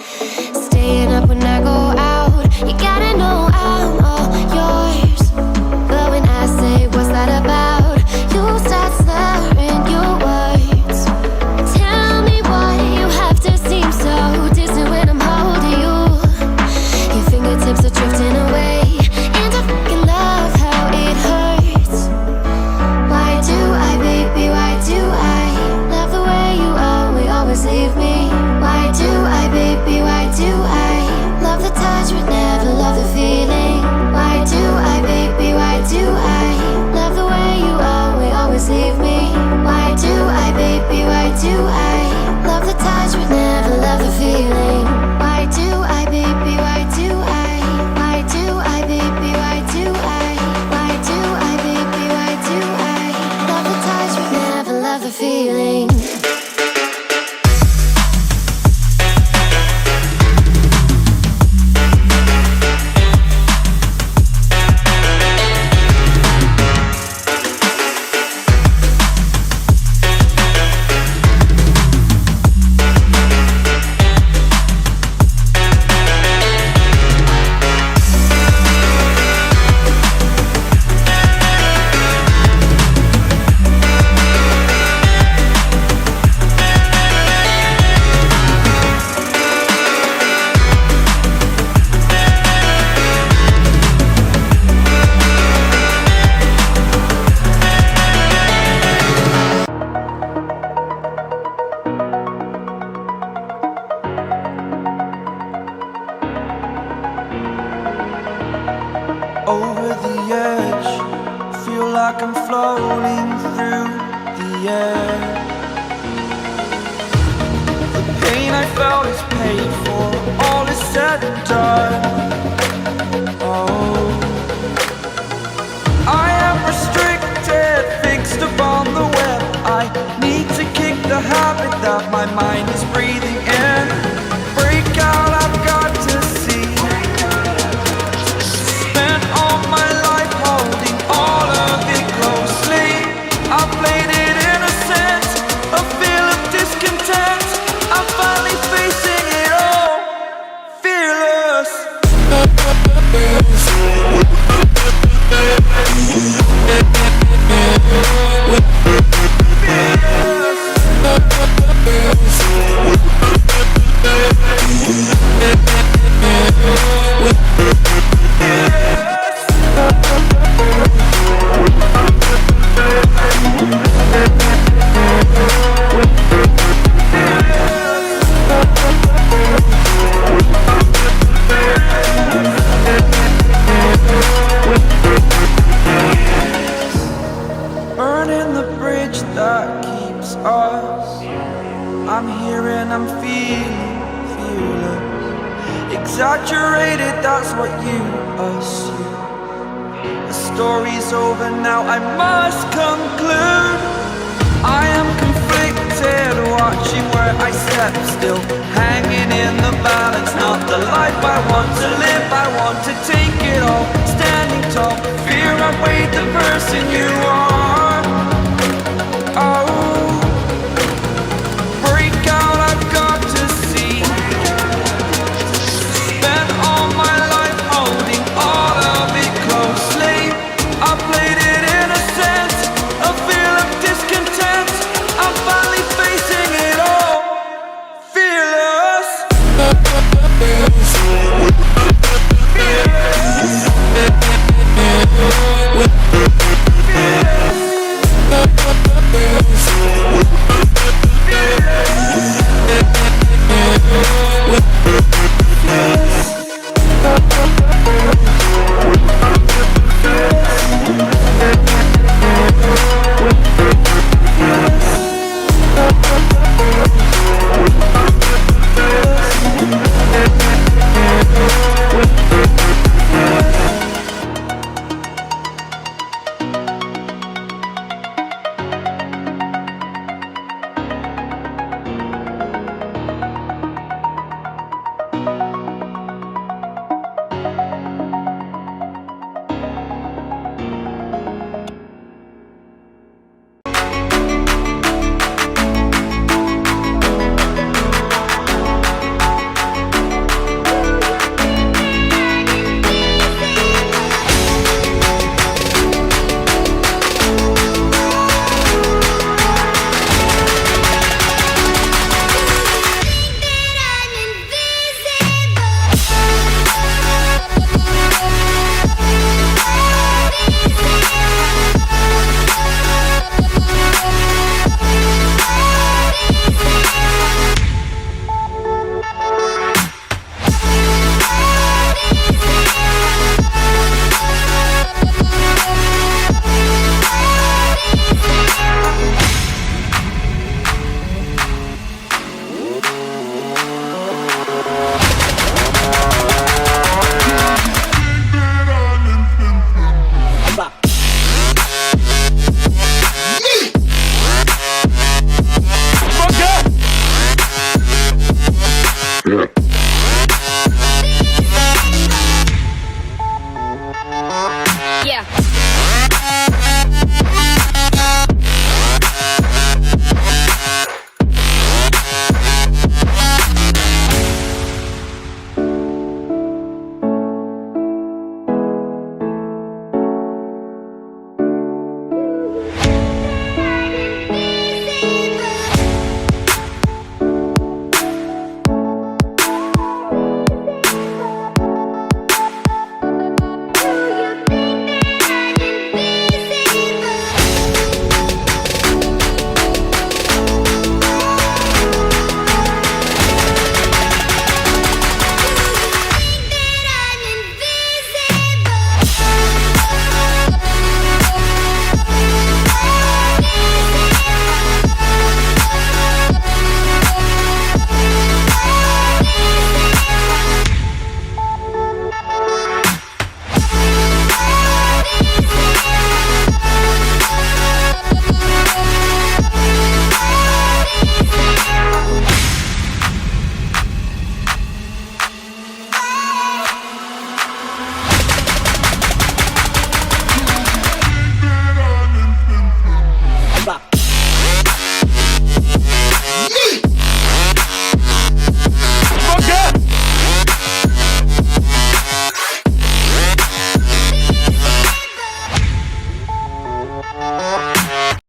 Staying up when I go out, you gotta know I'm all yours. But when I say what's that about, you start slurring your words. Tell me why you have to seem so distant when I'm holding you. Your fingertips are drifting away, and I fucking love how it hurts. Why do I, baby, why do I love the way you always leave me? Why do I, baby, why do I love the touch but never love the feeling? Why do I, baby, why do I love the way you always leave me? Why do I, baby, why do I love the touch but never love the feeling? Why do I, baby, why do I? Why do I, baby, why do I? Why do I, baby, why do I love the touch but never love the feeling? Over the edge, feel like I'm floating through the air. The pain I felt is paid for, all is said and done. Oh, I am restricted, fixed upon the web. I need to kick the habit that my mind is breathing in. Break out, I've got to see. Spent all my life holding all of it closely. I played it innocent, a feel of discontent. I'm finally facing it all, fearless. Burning the bridge that keeps us. I'm here and I'm feeling fearless. Exaggerated, that's what you assume. The story's over now, I must conclude. I am conflicted, watching where I step still, hanging in the balance. Not the life I want to live, I want to take it all. Standing tall, fear I weighed the person you are. Oh, break out, I've got to see. Spent all my life holding all of it closely. I played it innocent, a feel of discontent. I'm finally facing it all, fearless. Fearless. Yeah.